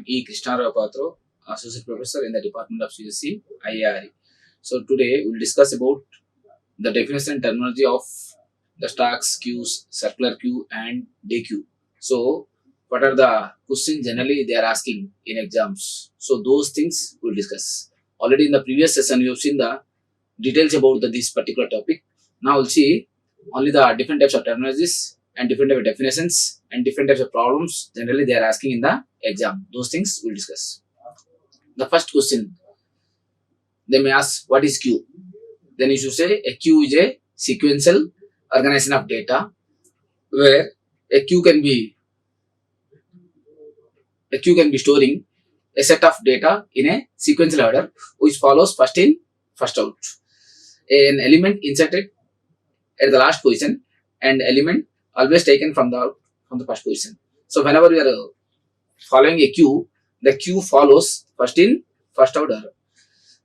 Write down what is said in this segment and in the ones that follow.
am Krishna Rao Patro, Associate Professor in the Department of CSC, IARE. So today we'll discuss about the definition and terminology of the stacks, queues, circular queue and deque. So what are the questions generally they are asking in exams? So those things we'll discuss. Already in the previous session you have seen the details about this particular topic. Now we'll see only the different types of terminologies and different types of definitions and different types of problems generally they are asking in the exam. Those things we'll discuss. The first question, they may ask what is queue? Then you should say a queue is a sequential organization of data where a queue can be storing a set of data in a sequential order which follows first in, first out. An element inserted at the last position and element always taken from the first position. So whenever you are following a queue, the queue follows first in, first out order.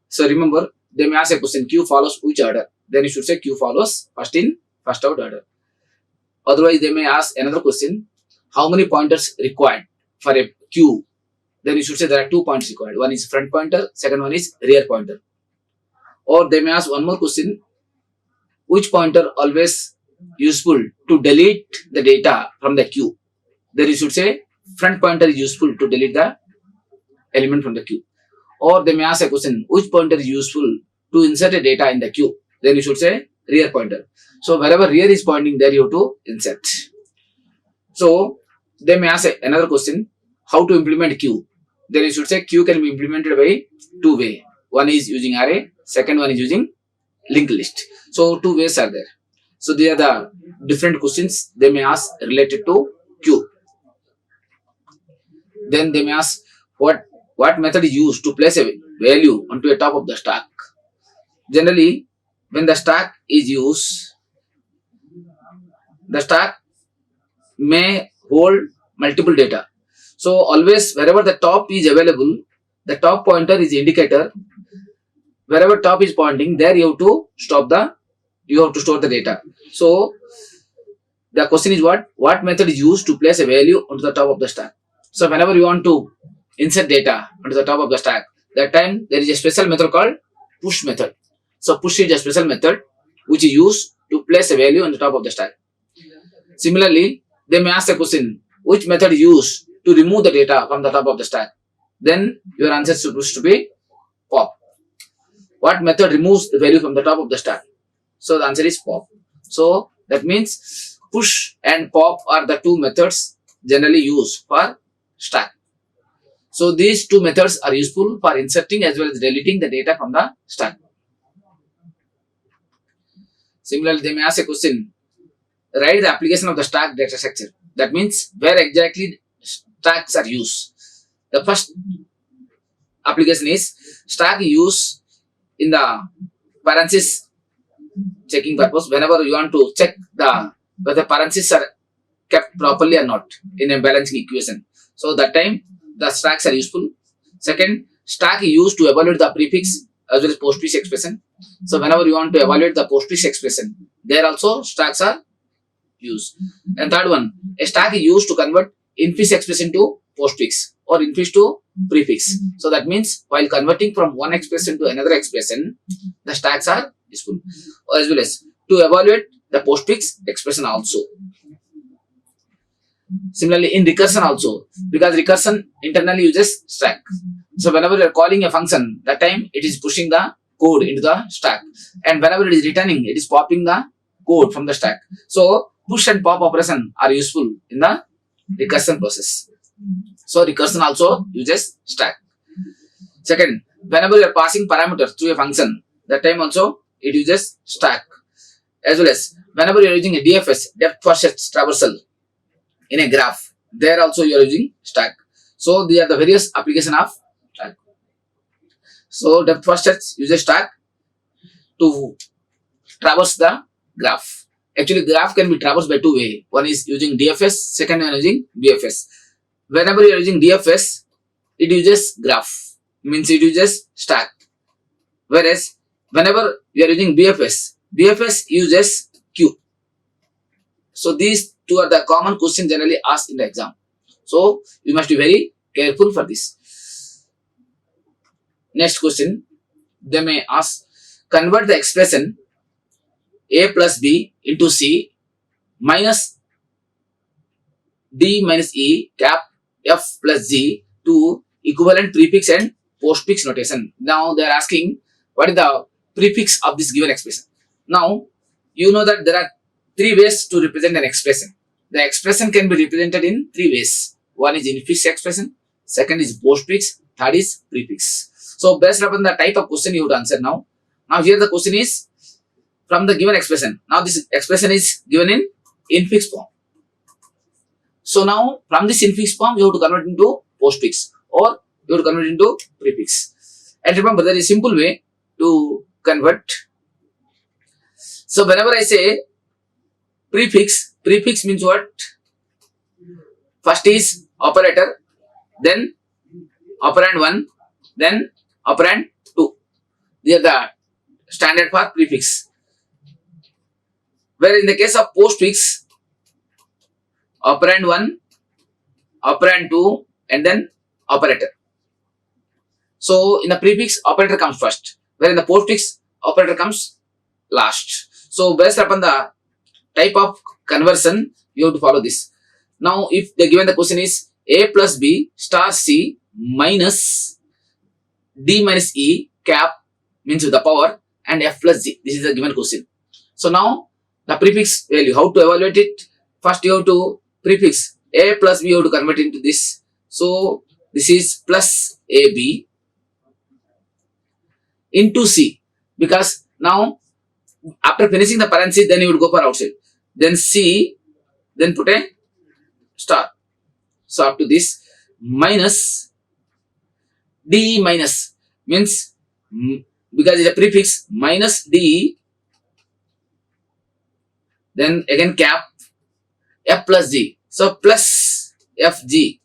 So remember, they may ask a question, queue follows which order? Then you should say queue follows first in, first out order. Otherwise, they may ask another question, how many pointers required for a queue? Then you should say there are 2 pointers required. One is front pointer, second one is rear pointer. Or they may ask one more question, which pointer always useful to delete the data from the queue? Then you should say front pointer is useful to delete the element from the queue. Or they may ask a question, which pointer is useful to insert a data in the queue? Then you should say rear pointer. So wherever rear is pointing, there you have to insert. So they may ask another question, how to implement queue? Then you should say queue can be implemented by 2 ways. One is using array, second one is using linked list. So 2 ways are there. So they are the different questions they may ask related to queue. Then they may ask what method is used to place a value onto the top of the stack. Generally, when the stack is used, the stack may hold multiple data. So always wherever the top is available, the top pointer is the indicator. Wherever top is pointing, there you have to store the data. So the question is what method is used to place a value onto the top of the stack. So whenever you want to insert data onto the top of the stack, that time there is a special method called push method. So push is a special method which is used to place a value on the top of the stack. Similarly, they may ask the question, which method is used to remove the data from the top of the stack? Then your answer is supposed to be pop. What method removes the value from the top of the stack? So the answer is pop. So that means push and pop are the 2 methods generally used for stack. So these 2 methods are useful for inserting as well as deleting the data from the stack. Similarly, they may ask a question, write the application of the stack data structure. That means where exactly stacks are used. The first application is stack used in the parenthesis checking purpose. Whenever you want to check whether parentheses are kept properly or not in a balancing equation. So that time the stacks are useful. Second, stack is used to evaluate the prefix as well as postfix expression. So whenever you want to evaluate the postfix expression, there also stacks are used. And third one, a stack is used to convert infix expression to postfix or infix to prefix. So that means while converting from one expression to another expression, the stacks are useful, as well as to evaluate the postfix expression also. Similarly, in recursion also, because recursion internally uses stack. So whenever you are calling a function, that time it is pushing the code into the stack, and whenever it is returning, it is popping the code from the stack. So push and pop operation are useful in the recursion process. So recursion also uses stack. Second, whenever you are passing parameters through a function, that time also it uses stack. As well as whenever you are using a DFS, depth first search traversal, in a graph, there also you are using stack. So they are the various application of stack. So depth first search uses stack to traverse the graph. Actually, graph can be traversed by 2 ways. One is using DFS, second one using BFS. Whenever you are using DFS, it uses graph, means it uses stack. Whereas whenever you are using BFS uses queue. So these two are the common questions generally asked in the exam. So you must be very careful for this. Next question, they may ask, convert the expression a plus b into c minus d minus e cap f plus g to equivalent prefix and postfix notation. Now they are asking what is the prefix of this given expression. Now you know that there are three ways to represent an expression. The expression can be represented in three ways. One is infix expression, second is postfix, third is prefix. So based upon the type of question you have to answer now. Now here the question is from the given expression. Now this expression is given in infix form. So now from this infix form you have to convert into postfix or you have to convert into prefix. And remember there is a simple way to convert. So whenever I say prefix, prefix means what? First is operator, then operand 1, then operand 2. These are the standard for prefix. Where in the case of postfix, operand 1, operand 2 and then operator. So in the prefix, operator comes first, where in the postfix, operator comes last. So based upon the type of conversion, you have to follow this. Now if the given the question is a plus b star c minus d minus e cap means with the power and f plus g. This is the given question. So now the prefix value, how to evaluate it? First you have to prefix a plus b, you have to convert into this. So this is plus ab into c, because now after finishing the parenthesis then you would go for outside, then c, then put a star. So up to this minus d minus means because it's a prefix minus d, then again cap f plus g. So plus fg,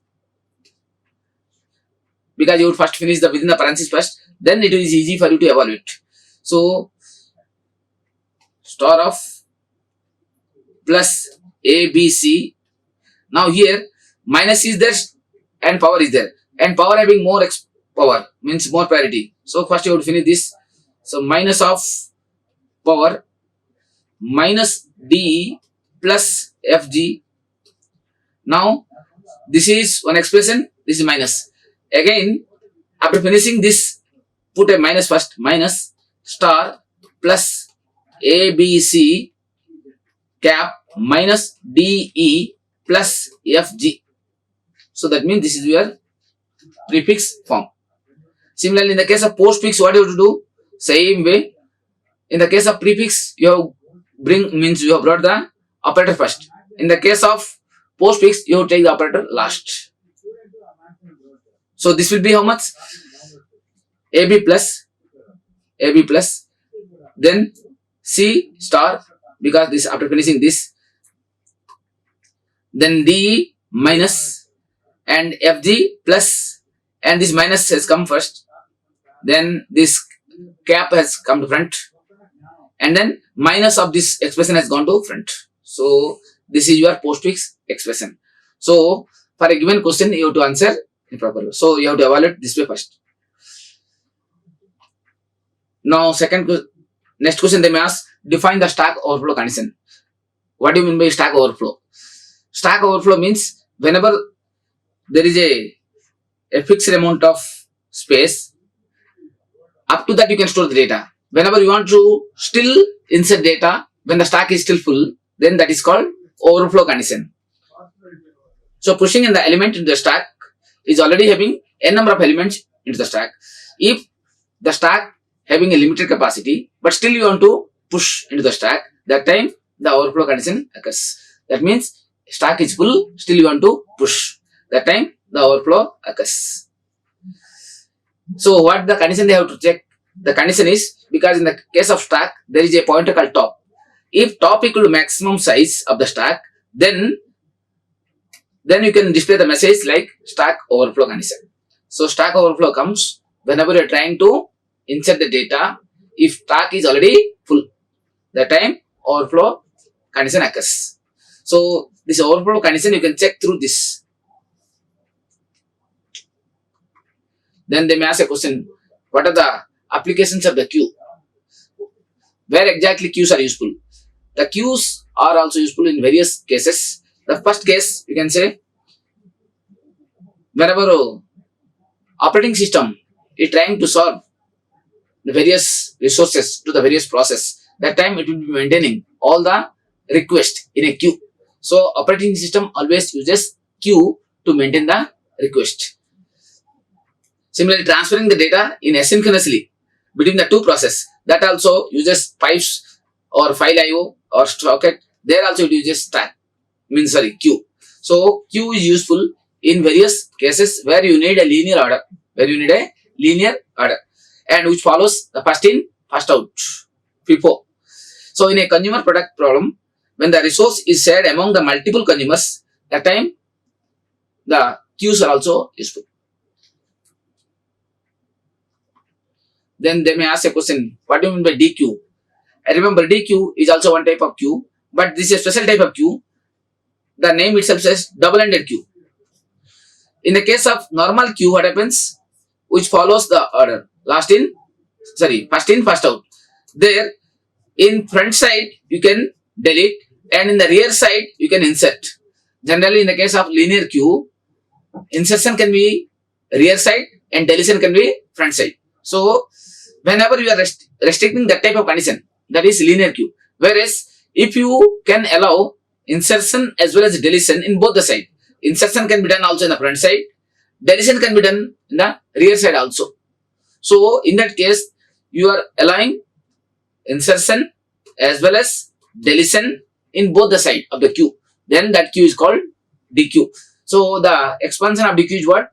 because you would first finish the within the parenthesis first, then it is easy for you to evaluate. So star of plus abc. Now here minus is there and power is there, and power having more power means more priority. So first you have to finish this. So minus of power minus d plus fg. Now this is one expression, this is minus. Again after finishing this, put a minus first, minus star plus abc cap minus de plus fg. So that means this is your prefix form. Similarly in the case of postfix, what you have to do? Same way. In the case of prefix, you have you have brought the operator first. In the case of postfix, you have to take the operator last. So this will be how much? ab plus, then c star, because this after finishing this, then d minus and fg plus, and this minus has come first, then this cap has come to front, and then minus of this expression has gone to front. So this is your postfix expression. So for a given question you have to answer in proper way. So you have to evaluate this way first. Now next question they may ask, define the stack overflow condition. What do you mean by stack overflow? Stack overflow means whenever there is a fixed amount of space, up to that you can store the data. Whenever you want to still insert data when the stack is still full, then that is called overflow condition. So pushing in the element into the stack is already having n number of elements into the stack. If the stack having a limited capacity, but still you want to push into the stack, that time the overflow condition occurs. That means stack is full, still you want to push, that time the overflow occurs. So what the condition they have to check? The condition is, because in the case of stack there is a pointer called top. If top equal to maximum size of the stack, then you can display the message like stack overflow condition. So stack overflow comes whenever you are trying to insert the data, if stack is already full, that time overflow condition occurs. So this overflow condition you can check through this. Then they may ask a question, what are the applications of the queue? Where exactly queues are useful? The queues are also useful in various cases. The first case, you can say, whenever operating system is trying to solve the various resources to the various process, that time it will be maintaining all the request in a queue. So operating system always uses queue to maintain the request. Similarly, transferring the data in asynchronously between the two process, that also uses pipes or file IO or socket. There also it uses stack, means sorry, queue. So queue is useful in various cases where you need a linear order, and which follows the first in, first out, FIFO. So in a consumer product problem, when the resource is shared among the multiple consumers, that time the queues are also useful. Then they may ask a question, what do you mean by dequeue? I remember dequeue is also one type of queue, but this is a special type of queue. The name itself says double-ended queue. In the case of normal queue, what happens? Which follows the order. First in, first out. There, in front side, you can delete, and in the rear side, you can insert. Generally, in the case of linear queue, insertion can be rear side and deletion can be front side. So, whenever you are restricting that type of condition, that is linear queue. Whereas, if you can allow insertion as well as deletion in both the side, insertion can be done also in the front side, deletion can be done in the rear side also. So, in that case, you are allowing insertion as well as deletion in both the side of the queue. Then that queue is called dequeue. So, the expansion of dequeue is what?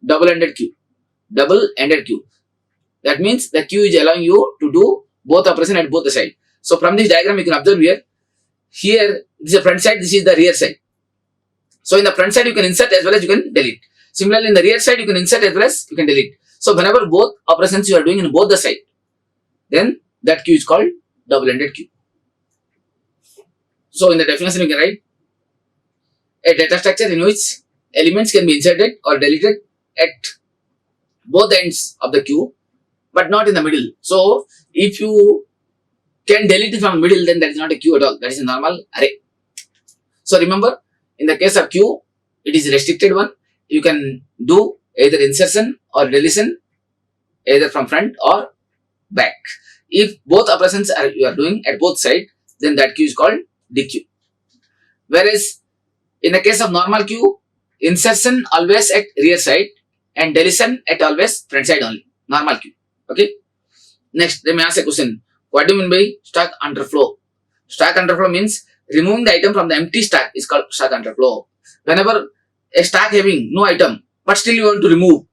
Double-ended queue. Double-ended queue. That means the queue is allowing you to do both operation at both the side. So, from this diagram, you can observe here. Here, this is the front side, this is the rear side. So, in the front side, you can insert as well as you can delete. Similarly, in the rear side, you can insert as well as you can delete. So, whenever both operations you are doing in both the side, then that queue is called double-ended queue. So, in the definition, you can write a data structure in which elements can be inserted or deleted at both ends of the queue, but not in the middle. So, if you can delete it from middle, then that is not a queue at all. That is a normal array. So, remember, in the case of queue, it is a restricted one. You can do either insertion or deletion, either from front or back. If both operations you are doing at both sides, then that queue is called dequeue. Whereas, in the case of normal queue, insertion always at rear side and deletion at always front side only. Normal queue. Okay. Next, they may ask a question. What do you mean by stack underflow? Stack underflow means removing the item from the empty stack is called stack underflow. Whenever a stack having no item, but still you want to remove,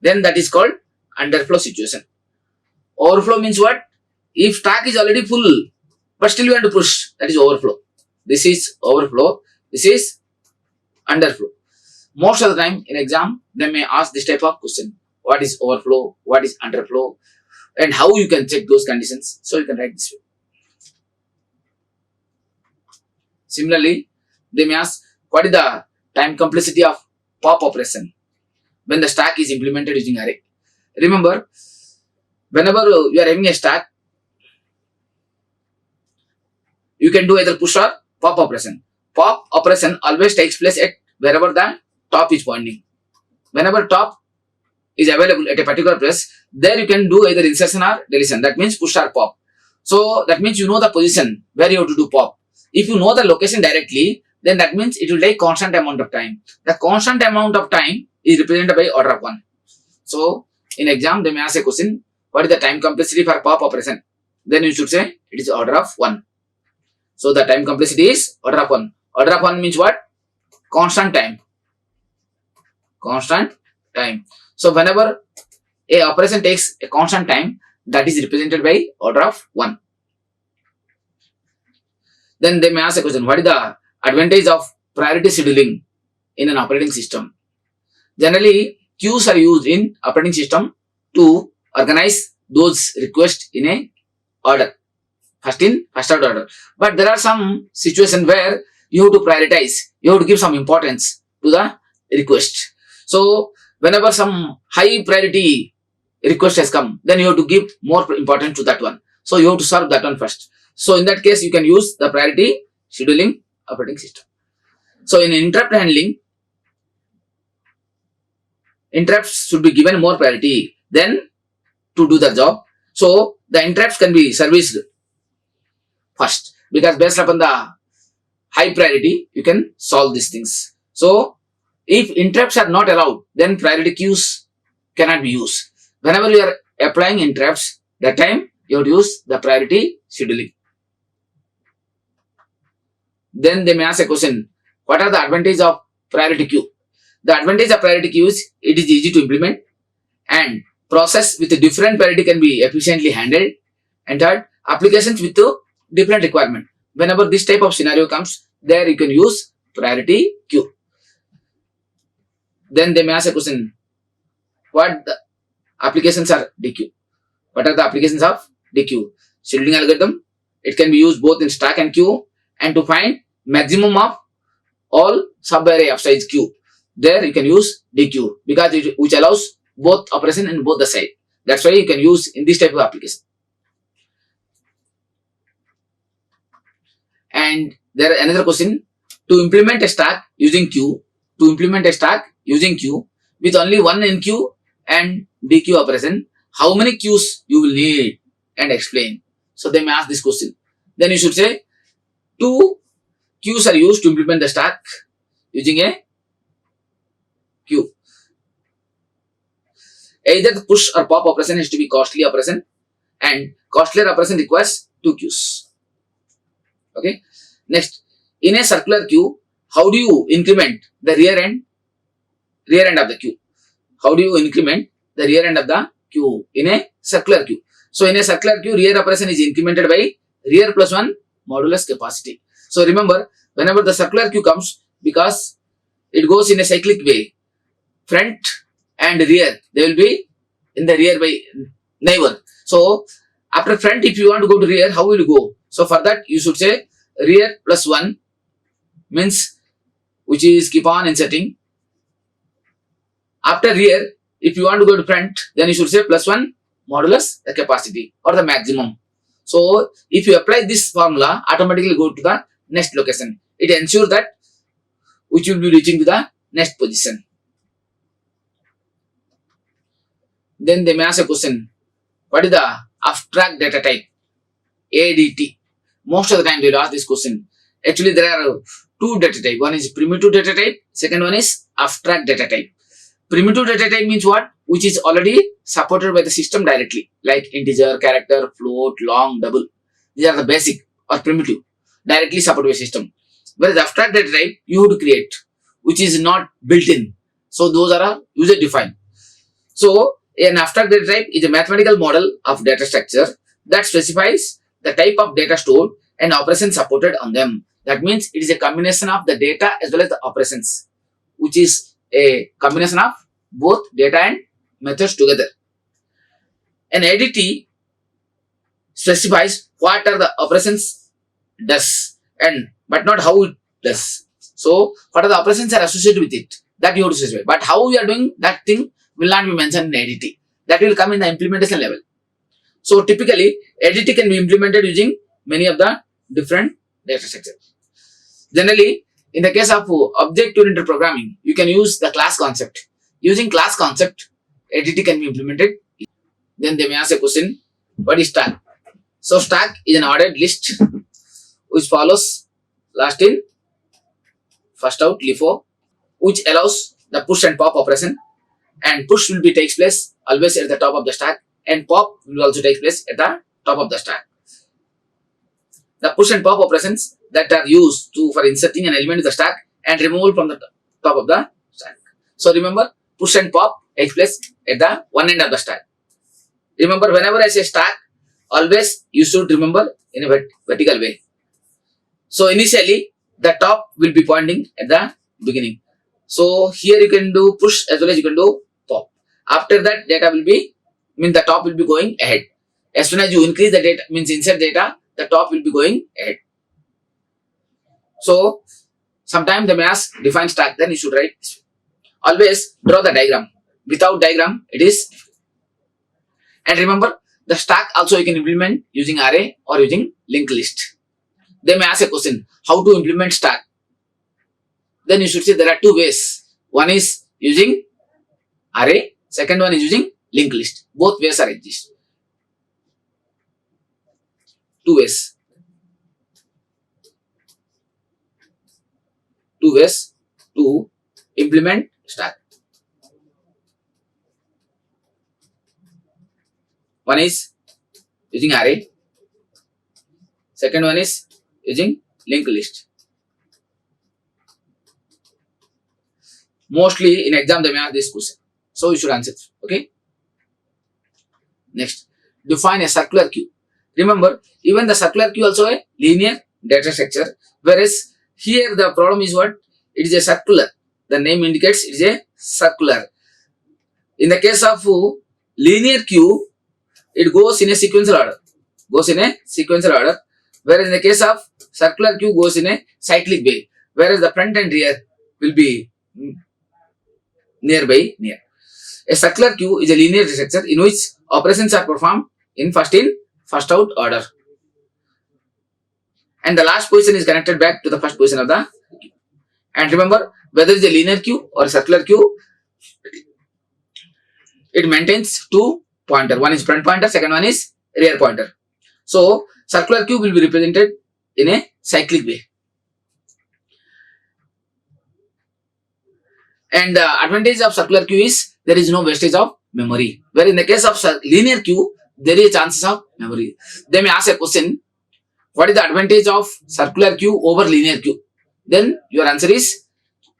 then that is called underflow situation. Overflow means what? If stack is already full, but still you want to push, that is overflow. This is overflow. This is underflow. Most of the time in exam, they may ask this type of question. What is overflow? What is underflow? And how you can check those conditions. So you can write this way. Similarly, they may ask, what is the time complexity of pop operation when the stack is implemented using array? Remember, whenever you are having a stack, you can do either push or pop operation. Pop operation always takes place at wherever the top is pointing. Whenever top is available at a particular place, there you can do either insertion or deletion. That means push or pop. So that means you know the position where you have to do pop. If you know the location directly, then that means it will take constant amount of time. The constant amount of time is represented by order of 1. So in exam, they may ask a question, what is the time complexity for pop operation? Then you should say it is order of 1. So the time complexity is order of 1. Order of 1 means what? Constant time. Constant time. So whenever a operation takes a constant time, that is represented by order of 1. Then they may ask a question, what is the advantage of priority scheduling in an operating system? Generally, queues are used in operating system to organize those requests in a order. First in, first out order. But there are some situations where you have to prioritize. You have to give some importance to the request. So, Whenever some high priority request has come, then you have to give more importance to that one. So you have to serve that one first. So in that case, you can use the priority scheduling operating system. So in interrupt handling, interrupts should be given more priority than to do the job. So the interrupts can be serviced first, because based upon the high priority, you can solve these things. So if interrupts are not allowed, then priority queues cannot be used. Whenever you are applying interrupts, that time you have to use the priority scheduling. Then they may ask a question, what are the advantages of priority queue? The advantage of priority queue is it is easy to implement, and process with a different priority can be efficiently handled, and third, applications with a different requirement. Whenever this type of scenario comes, there you can use priority queue. Then they may ask a question, what the applications are dequeue? What are the applications of dequeue? Scheduling algorithm, it can be used both in stack and queue, and to find maximum of all sub-array of size queue. There you can use dequeue, because which allows both operation in both the side. That's why you can use in this type of application. And there another question, to implement a stack using queue, with only one enqueue and dequeue operation, how many queues you will need, and explain. So they may ask this question. Then you should say 2 queues are used to implement the stack using a queue. Either the push or pop operation has to be costly operation, and costlier operation requires 2 queues. Okay. Next, in a circular queue, how do you increment the rear end of the queue? How do you increment the rear end of the queue in a circular queue? So in a circular queue, rear operation is incremented by rear plus 1 modulus capacity. So remember, whenever the circular queue comes, because it goes in a cyclic way, front and rear, they will be in the rear by neighbor. So after front, if you want to go to rear, how will you go? So for that, you should say rear plus 1 means, which is keep on inserting. After rear, if you want to go to front, then you should say plus 1 modulus the capacity or the maximum. So if you apply this formula, automatically go to the next location. It ensures that which will be reaching to the next position. Then they may ask a question, what is the abstract data type? ADT. Most of the time they will ask this question. Actually, there are 2 data type. One is primitive data type. Second one is abstract data type. Primitive data type means what? Which is already supported by the system directly, like integer, character, float, long, double. These are the basic or primitive, directly supported by system. Whereas abstract data type you have to create, which is not built in. So those are user defined. So an abstract data type is a mathematical model of data structure that specifies the type of data stored and operations supported on them. That means it is a combination of the data as well as the operations, which is a combination of both data and methods together. An ADT specifies what are the operations does, and but not how it does. So what are the operations are associated with it, that you have to specify. But how we are doing that thing will not be mentioned in ADT. That will come in the implementation level. So typically ADT can be implemented using many of the different data structures. Generally, in the case of object-oriented programming, you can use the class concept. Using class concept, ADT can be implemented. Then they may ask a question, what is stack? So stack is an ordered list which follows last in, first out, LIFO, which allows the push and pop operation. And push will be takes place always at the top of the stack, and pop will also take place at the top of the stack. The push and pop operations that are used for inserting an element in the stack and removal from the top of the stack. So remember, push and pop takes place at the one end of the stack. Remember, whenever I say stack, always you should remember in a vertical way. So initially, the top will be pointing at the beginning. So here you can do push as well as you can do pop. After that, data will be, the top will be going ahead. As soon as you increase the data, insert data, the top will be going ahead. So sometimes they may ask define stack, then you should write this way. Always draw the diagram. without diagram it is. And remember, the stack also you can implement using array or using linked list. They may ask a question, how to implement stack? Then you should say there are two ways. One is using array, second one is using linked list. Both ways are exist. Two ways. Two ways to implement stack. One is using array. Second one is using linked list. Mostly in exam they may ask this question. So you should answer. Okay. Next, define a circular queue. Remember, even the circular queue also a linear data structure. Whereas here the problem is what? It is a circular. The name indicates it is a circular. In the case of linear queue, it goes in a sequential order. Whereas in the case of circular queue goes in a cyclic way. Whereas the front and rear will be near. A circular queue is a linear structure in which operations are performed in first in, first out order. And the last position is connected back to the first position of the queue. And remember, whether it is a linear queue or a circular queue, it maintains two pointer. One is front pointer, second one is rear pointer. So, circular queue will be represented in a cyclic way. And the advantage of circular queue is there is no wastage of memory. Where in the case of linear queue, there is chances of memory. They may ask a question, what is the advantage of circular queue over linear queue? Then your answer is,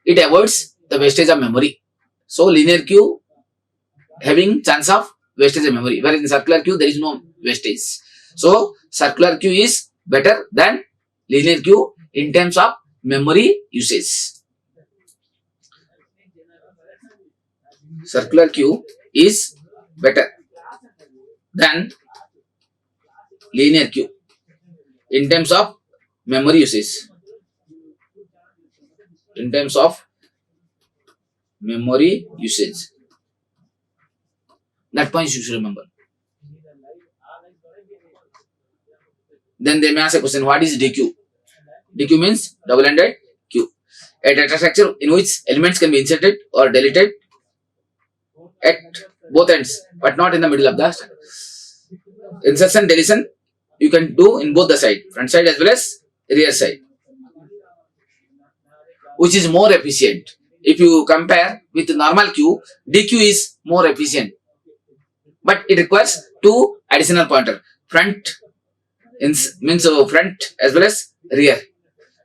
it avoids the wastage of memory. So linear queue having chance of wastage of memory. Whereas in circular queue, there is no wastage. So circular queue is better than linear queue in terms of memory usage. Circular queue is better than linear queue in terms of memory usage. In terms of memory usage. That point you should remember. Then they may ask a question, what is dequeue? Dequeue means double-ended queue. A data structure in which elements can be inserted or deleted at both ends, but not in the middle of the stack. Insertion, deletion, you can do in both the side, front side as well as rear side, which is more efficient. If you compare with normal queue, dequeue is more efficient, but it requires two additional pointer. Front means front as well as rear,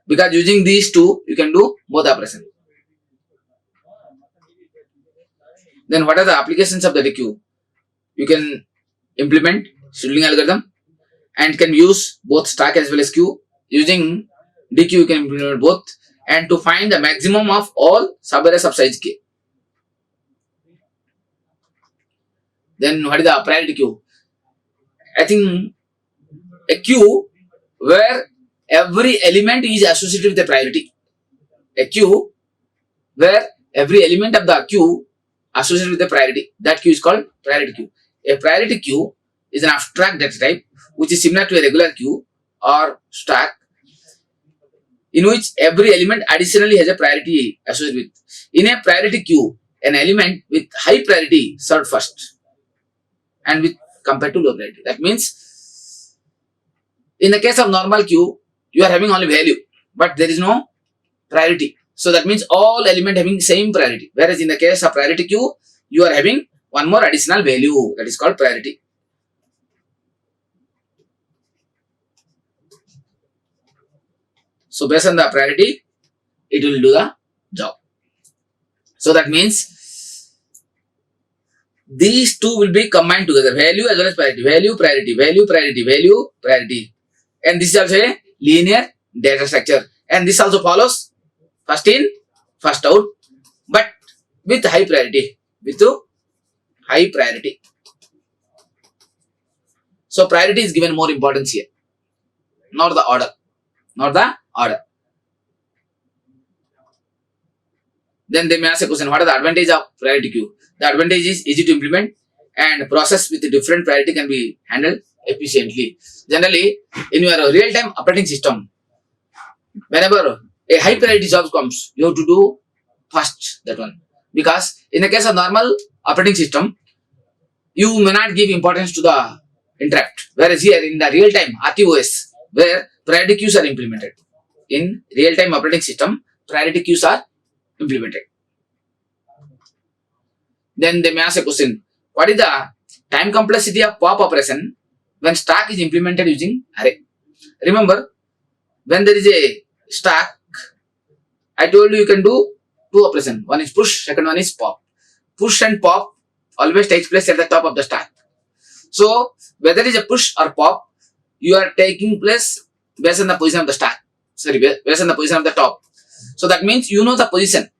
because using these two, you can do both operations. Then what are the applications of the dequeue? You can implement scheduling algorithm and can use both stack as well as queue. Using dequeue, you can implement both, and to find the maximum of all subarrays of size k. Then what is the priority queue? I think a queue where every element is associated with a priority. A queue where every element of the queue associated with a priority. That queue is called priority queue. A priority queue is an abstract data type which is similar to a regular queue or stack, in which every element additionally has a priority associated with. In a priority queue, an element with high priority served first and with compared to low priority. That means in the case of normal queue, you are having only value, but there is no priority. So that means all element having same priority. Whereas in the case of priority queue, you are having one more additional value, that is called priority. So based on the priority, it will do the job. So that means these two will be combined together, value as well as priority, value, priority, value, priority, value, priority. And this is also a linear data structure. And this also follows first in, first out, but with high priority, So priority is given more importance here, not the order, Then they may ask a question, what are the advantage of priority queue? The advantage is easy to implement and process with different priority can be handled efficiently. Generally, in your real-time operating system, whenever a high priority job comes, you have to do first that one. Because in the case of normal operating system, you may not give importance to the interrupt. Whereas here in the real-time RTOS, where priority queues are implemented. In real-time operating system, priority queues are implemented. Then they may ask a question, what is the time complexity of pop operation when stack is implemented using array? Remember, when there is a stack, I told you can do two operations. One is push, second one is pop. Push and pop always takes place at the top of the stack. So, whether it is a push or pop, you are taking place based on the position of the stack. Sorry, based on the position of the top. So, that means you know the position.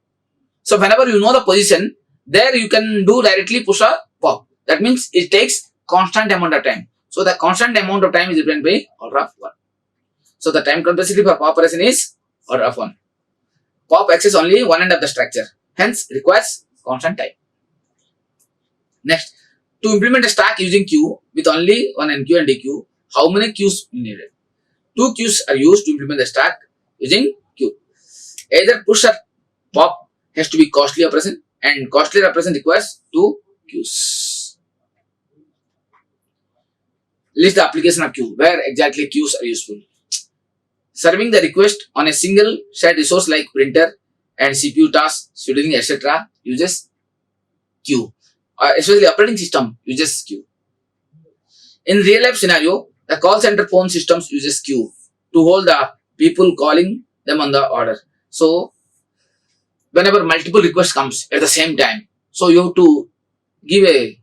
So, whenever you know the position, there you can do directly push or pop. That means it takes constant amount of time. So, the constant amount of time is given by order of 1. So, the time complexity for pop operation is order of 1. Pop access only one end of the structure. Hence, requires constant time. Next, to implement a stack using queue with only one enqueue and dequeue, how many queues needed? 2 queues are used to implement the stack using queue. Either push or pop has to be costly operation and costly operation requires 2 queues. List the application of queue. Where exactly queues are useful? Serving the request on a single shared resource like printer and CPU tasks, scheduling, etc. uses queue. Especially operating system uses queue. In real life scenario, the call center phone systems uses queue to hold the people calling them on the order. So, whenever multiple requests comes at the same time, so you have to give a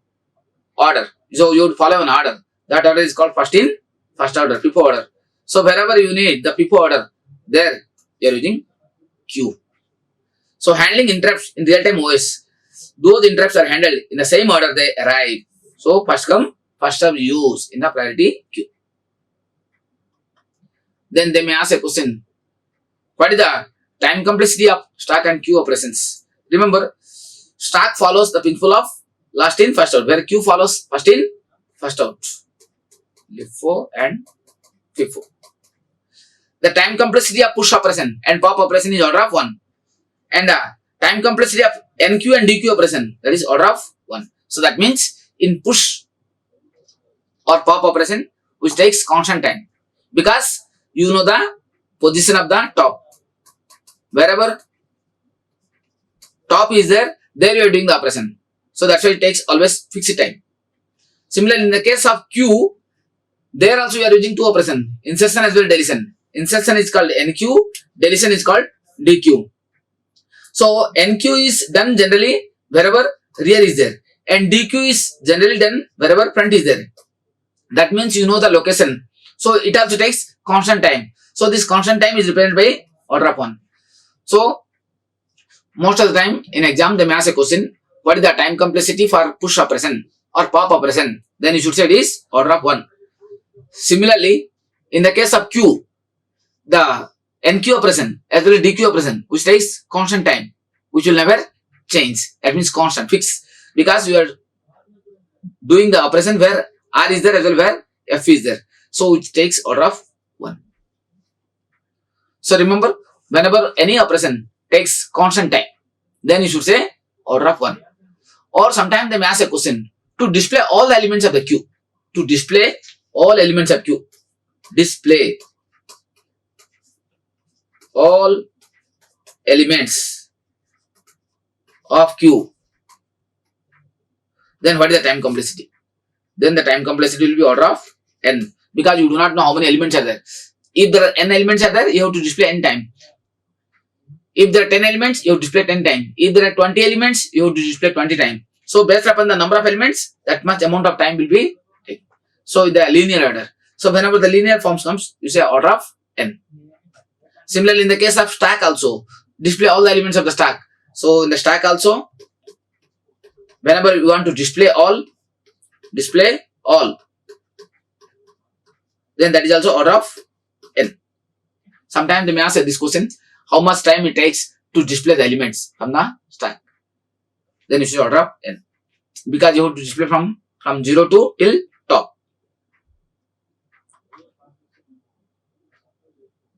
order. So, you have to follow an order. That order is called first in, first order, FIFO order. So, wherever you need the FIFO order, there you are using queue. So, handling interrupts in real-time OS. Those interrupts are handled in the same order they arrive. So, first come, first serve use in the priority queue. Then they may ask a question, what is the time complexity of stack and queue operations? Remember, stack follows the principle of last in, first out, where queue follows first in, first out. LIFO and FIFO. The time complexity of push operation and pop operation is order of 1. And the time complexity of enqueue and dequeue operation, that is order of 1. So that means in push or pop operation, which takes constant time. Because you know the position of the top. Wherever top is there, there you are doing the operation. So that's why it takes always fixed time. Similarly, in the case of queue, there also you are using 2 operations, insertion as well as deletion. Insertion is called enqueue, deletion is called dequeue. So enqueue is done generally wherever rear is there, and dequeue is generally done wherever front is there. That means you know the location. So it also takes constant time. So this constant time is represented by order of 1. So most of the time in exam they may ask a question, what is the time complexity for push operation or pop operation? Then you should say it is order of 1. Similarly, in the case of queue, the enqueue operation as well as dequeue operation, which takes constant time, which will never change. That means constant, fixed, because you are doing the operation where R is there as well where F is there. So it takes order of 1. So remember, whenever any operation takes constant time, then you should say order of 1. Or sometimes they may ask a question, to display all the elements of the queue. To display all elements of queue. Display all elements of queue. Then what is the time complexity? Then the time complexity will be order of n, because you do not know how many elements are there. If there are n elements are there, you have to display n time. If there are 10 elements, you have to display 10 times. If there are 20 elements, you have to display 20 times. So based upon the number of elements, that much amount of time will be taken. So the linear order. So whenever the linear forms comes, you say order of n. Similarly, in the case of stack also, display all the elements of the stack. So in the stack also, whenever you want to display all, then that is also order of n. Sometimes they may ask this question, how much time it takes to display the elements from the stack. Then you should order of n, because you have to display from 0 to till top.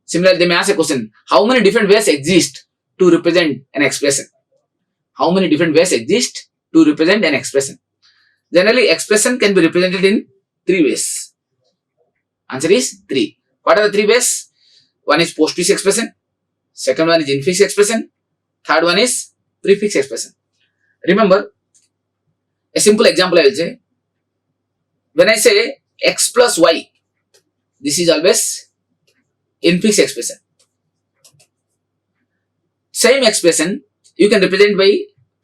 Similarly, they may ask a question: how many different ways exist to represent an expression? How many different ways exist to represent an expression? Generally, expression can be represented in 3 ways. Answer is 3. What are the 3 ways? One is postfix expression, second one is infix expression, third one is prefix expression. Remember, a simple example I will say. When I say x plus y, this is always infix expression. Same expression you can represent by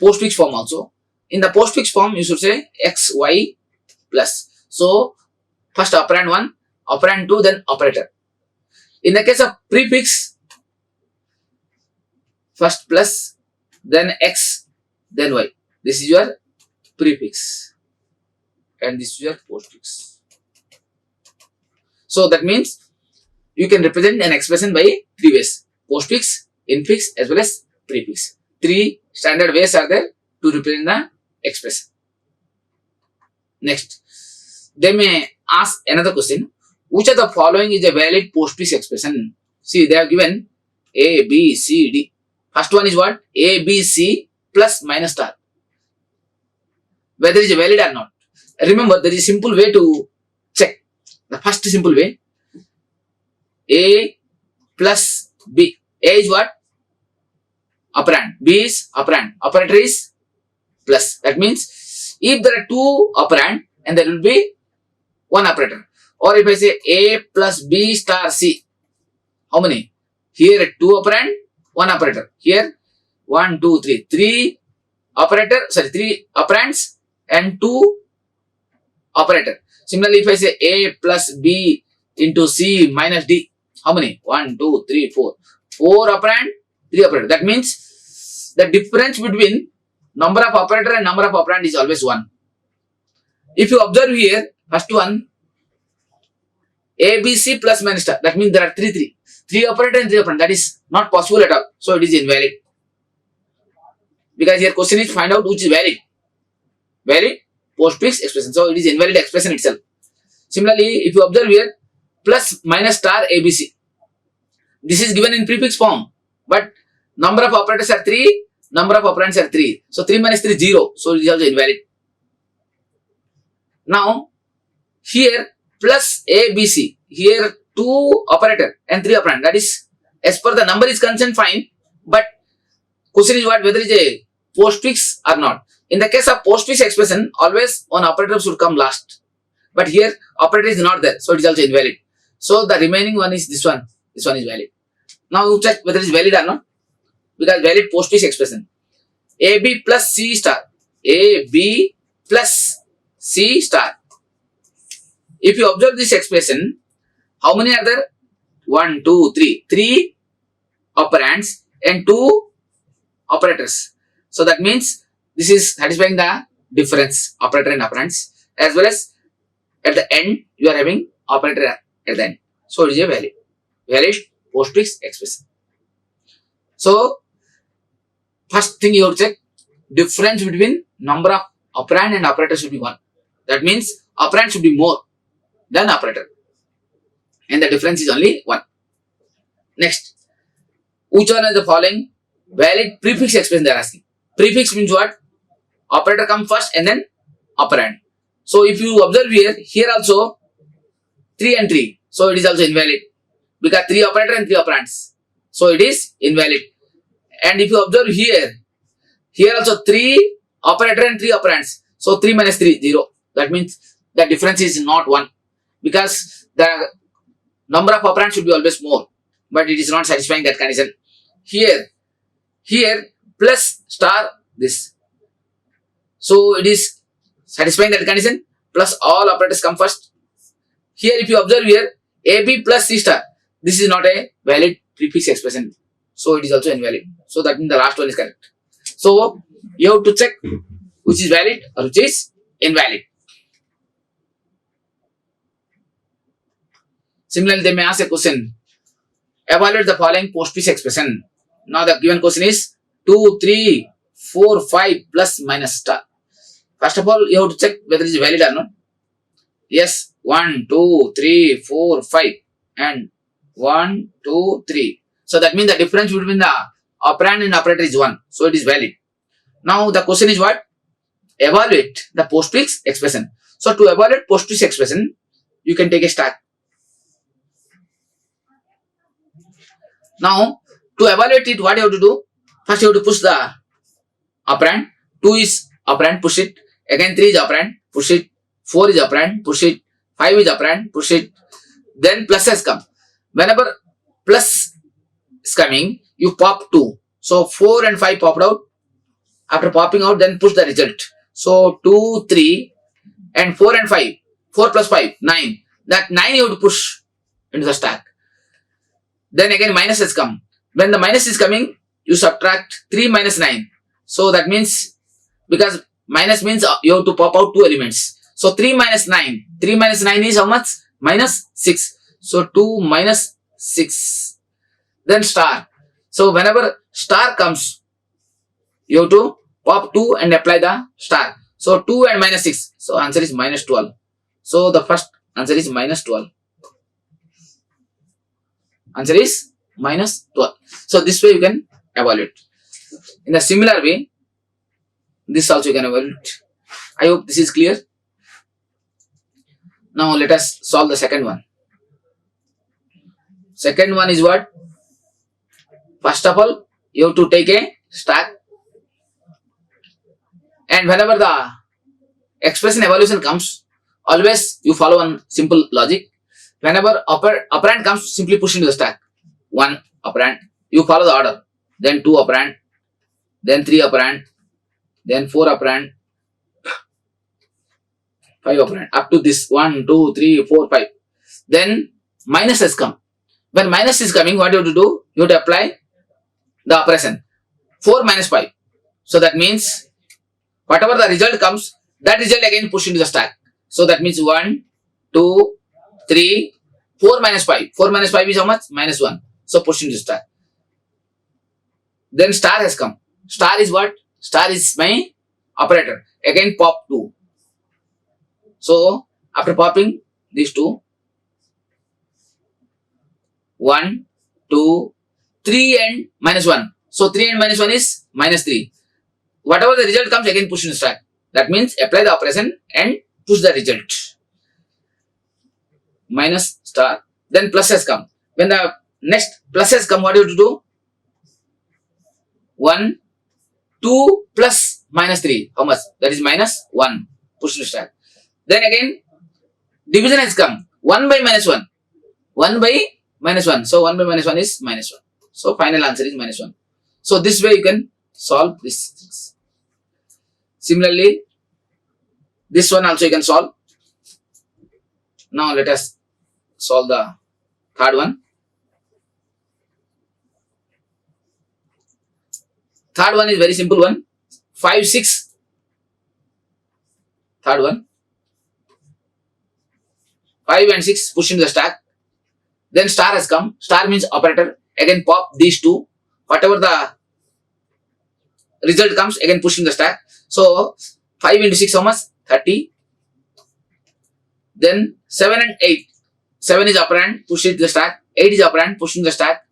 postfix form also. In the postfix form, you should say x, y plus. So, first operand 1, operand 2, then operator. In the case of prefix, first plus, then x, then y. This is your prefix. And this is your postfix. So, that means you can represent an expression by 3 ways. Postfix, infix as well as prefix. 3 standard ways are there to represent the expression. Next, they may ask another question: which of the following is a valid postfix expression? See, they have given A, B, C, D. First one is what? A, B, C plus minus star. Whether it is valid or not. Remember, there is a simple way to check. The first simple way: A plus B. A is what? Operand. B is operand. Operator is plus. That means if there are 2 operand and there will be 1 operator. Or if I say A plus B star C, how many? Here 2 operand, 1 operator. Here 1, 2, 3. 3 operands and 2 operator. Similarly, if I say A plus B into C minus D, how many? 1, 2, 3, 4. 4 operand, 3 operator. That means the difference between number of operator and number of operand is always 1. If you observe here, first one, A, B, C plus minus star. That means there are 3 operator and 3 operand. That is not possible at all. So it is invalid. Because here question is find out which is valid. Valid postfix expression. So it is invalid expression itself. Similarly, if you observe here, plus minus star ABC. This is given in prefix form. But number of operators are 3, number of operands are 3. So 3 minus 3 is 0. So it is also invalid. Now, here plus ABC. Here 2 operator and 3 operand. That is, as per the number is concerned, fine. But question is what? Whether it is a postfix or not. In the case of postfix expression, always one operator should come last. But here operator is not there. So it is also invalid. So the remaining one is this one. This one is valid. Now you check whether it is valid or not. Because valid postfix expression. AB plus C star. AB plus C star. If you observe this expression, how many are there? 1, 2, 3. 3 operands and 2 operators. So that means this is satisfying the difference, operator and operands, as well as at the end you are having operator at the end. So it is a valid postfix expression. So first thing you have to check, difference between number of operand and operator should be 1. That means operand should be more than operator. And the difference is only 1. Next, which one of the following valid prefix expression they are asking? Prefix means what? Operator comes first and then operand. So if you observe here also 3 and 3. So it is also invalid. Because 3 operator and 3 operands. So it is invalid. And if you observe here also 3 operator and 3 operands. So 3 minus 3, 0. That means the difference is not 1. Because the number of operands should be always more. But it is not satisfying that condition. Here plus star this. So it is satisfying that condition. Plus all operators come first. Here if you observe here, AB plus C star. This is not a valid prefix expression. So it is also invalid. So that means the last one is correct. So you have to check which is valid or which is invalid. Similarly, they may ask a question. Evaluate the following postfix expression. Now the given question is 2, 3, 4, 5 plus minus star. First of all, you have to check whether it is valid or not. Yes, 1, 2, 3, 4, 5 and 1, 2, 3. So that means the difference between the operand and operator is 1. So it is valid. Now the question is what? Evaluate the postfix expression. So to evaluate postfix expression, you can take a stack. Now to evaluate it, what you have to do? First you have to push the operand. 2 is operand, push it. Again 3 is operand, push it. 4 is operand, push it. 5 is operand, push it. Then plus has come. Whenever plus is coming, you pop 2. So 4 and 5 popped out. After popping out, then push the result. So 2, 3 and 4 and 5. 4 plus 5, 9. That 9 you have to push into the stack. Then again minus has come. When the minus is coming, you subtract 3 minus 9. So that means, because minus means you have to pop out 2 elements. So 3 minus 9. 3 minus 9 is how much? Minus 6. So 2 minus 6. Then star. So whenever star comes, you have to pop 2 and apply the star. So 2 and minus 6. So answer is minus 12. So the first answer is minus 12. Answer is minus 12. So this way you can evaluate. In a similar way, this also you can evaluate. I hope this is clear. Now let us solve the second one. Second one is what? First of all, you have to take a stack. And whenever the expression evaluation comes, always you follow one simple logic. Whenever operand comes, simply push into the stack. 1 operand. You follow the order. Then 2 operand. Then 3 operand. Then 4 operand. 5 operand. Up to this 1, 2, 3, 4, 5. Then minus has come. When minus is coming, what you have to do? You have to apply the operation. 4 minus 5. So that means whatever the result comes, that result again push into the stack. So that means 1, 2, 3, 4 minus 5. 4 minus 5 is how much? Minus 1. So push into the stack. Then star has come. Star is what? Star is my operator. Again pop 2. So after popping these 2, 1, 2, 3 and minus 1. So 3 and minus 1 is minus 3. Whatever the result comes, again push in the stack. That means apply the operation and push the result. Minus star. Then plus has come. When the next plus has come, what do you have to do? 1, 2 plus minus 3. How much? That is minus 1. Push in the stack. Then again, division has come. 1 by minus 1. 1 by minus 1. So 1 by minus 1 is minus 1. So final answer is minus 1. So this way you can solve this. Similarly, this one also you can solve. Now let us solve the third one. Third one is very simple one. 5, 6. Third one. 5 and 6 push into the stack. Then star has come. Star means operator. Again pop these 2. Whatever the result comes, again push in the stack. So 5 into 6 how much? 30. Then 7 and 8. 7 is operand, push it to the stack. 8 is operand, push in the stack.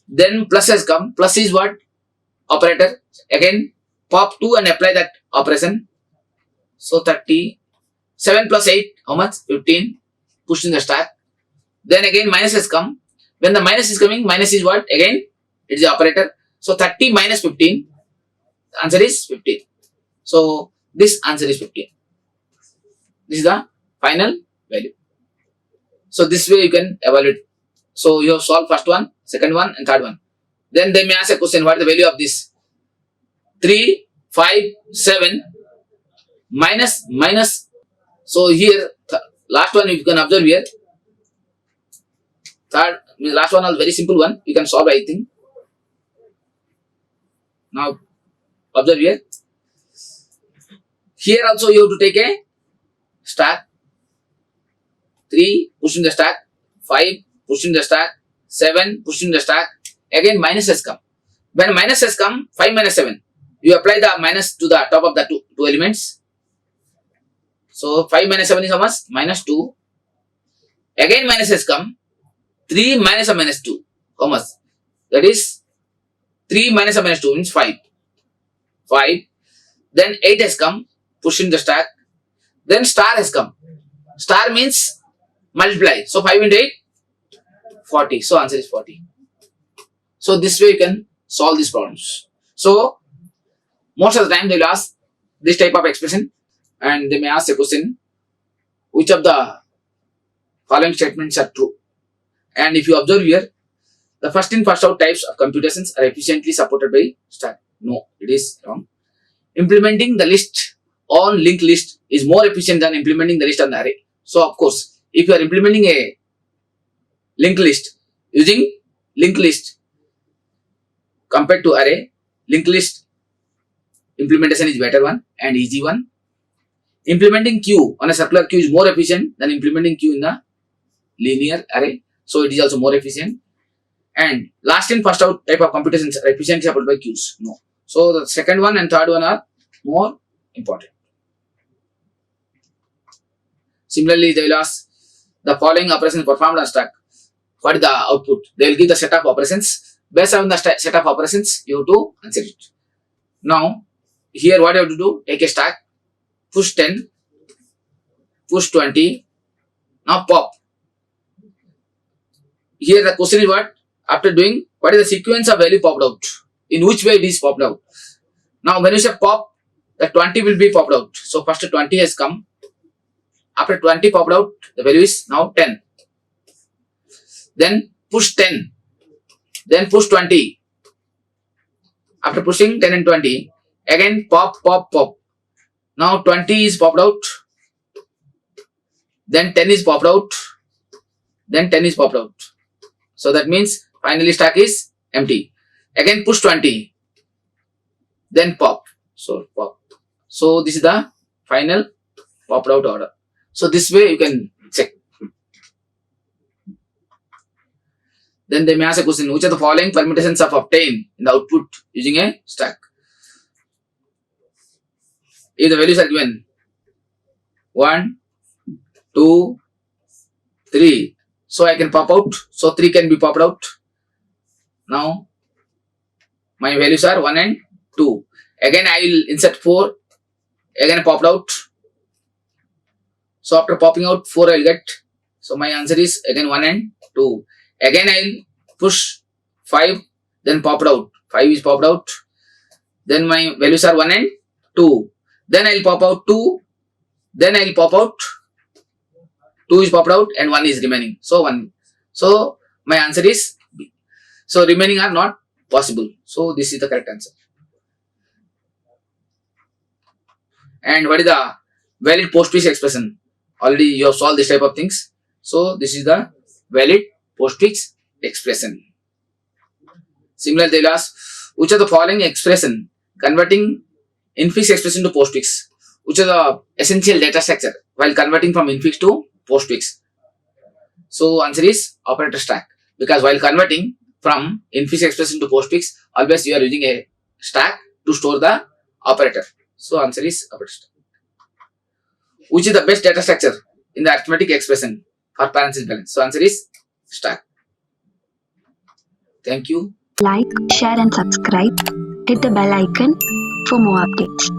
Then plus has come. Plus is what? Operator. Again pop 2 and apply that operation. So 30. 7 plus 8 how much? 15. Push in the stack. Then again minus has come. When the minus is coming, minus is what? Again it is the operator. So 30 minus 15. The answer is 15. So this answer is 15. This is the final value. So this way you can evaluate. So you have solved first one, second one and third one. Then they may ask a question, what is the value of this? 3, 5, 7 minus. So here last one you can observe here. Third, last one is very simple one. You can solve, I think. Now observe here. Here also you have to take a stack. 3 push in the stack. 5 push in the stack. 7 push in the stack. Again minus has come. When minus has come, 5 minus 7. You apply the minus to the top of the two elements. So 5 minus 7 is how much? Minus 2. Again minus has come. 3 minus a minus 2. How much? That is 3 minus a minus 2 means 5. 5. Then 8 has come. Push in the stack. Then star has come. Star means multiply. So 5 into 8, 40. So answer is 40. So this way you can solve these problems. So most of the time they will ask this type of expression, and they may ask a question, which of the following statements are true? And if you observe here, the first in first out types of computations are efficiently supported by stack. No, it is wrong. Implementing the list on linked list is more efficient than implementing the list on the array. So of course, if you are implementing a linked list using linked list compared to array, linked list implementation is better one and easy one. Implementing queue on a circular queue is more efficient than implementing queue in the linear array. So it is also more efficient. And last in first out type of computations are efficiently supported by queues. No. So the second one and third one are more important. Similarly, they will ask the following operations performed on stack. What is the output? They will give the set of operations. Based on the set of operations, you have to answer it. Now, here what you have to do? Take a stack, push 10, push 20. Now pop. Here the question is what? After doing, what is the sequence of value popped out? In which way it is popped out? Now when you say pop, the 20 will be popped out. So first 20 has come. After 20 popped out, the value is now 10. Then push 10. Then push 20. After pushing 10 and 20, again pop, pop, pop. Now 20 is popped out. Then 10 is popped out. Then 10 is popped out. So that means finally stack is empty. Again push 20. Then pop. So pop. So this is the final popped out order. So this way you can check. Then they may ask a question, which of the following permutations of obtained in the output using a stack? If the values are given 1, 2, 3. So I can pop out. So 3 can be popped out. Now my values are 1 and 2. Again I will insert 4. Again popped out. So after popping out 4 I will get. So my answer is again 1 and 2. Again I will push 5. Then popped out. 5 is popped out. Then my values are 1 and 2. Then I will pop out 2. Then I will pop out. 2 is popped out and 1 is remaining. So 1. So my answer is B. So remaining are not possible. So this is the correct answer. And what is the valid postfix expression? Already you have solved this type of things. So this is the valid postfix expression. Similarly, they will ask, which of the following expression converting infix expression to postfix? Which is the essential data structure while converting from infix to postfix? So answer is operator stack, because while converting from infix expression to postfix, always you are using a stack to store the operator. So answer is operator stack. Which is the best data structure in the arithmetic expression for parenthesis balance? So answer is stack. Thank you. Like, share and subscribe. Hit the bell icon for more updates.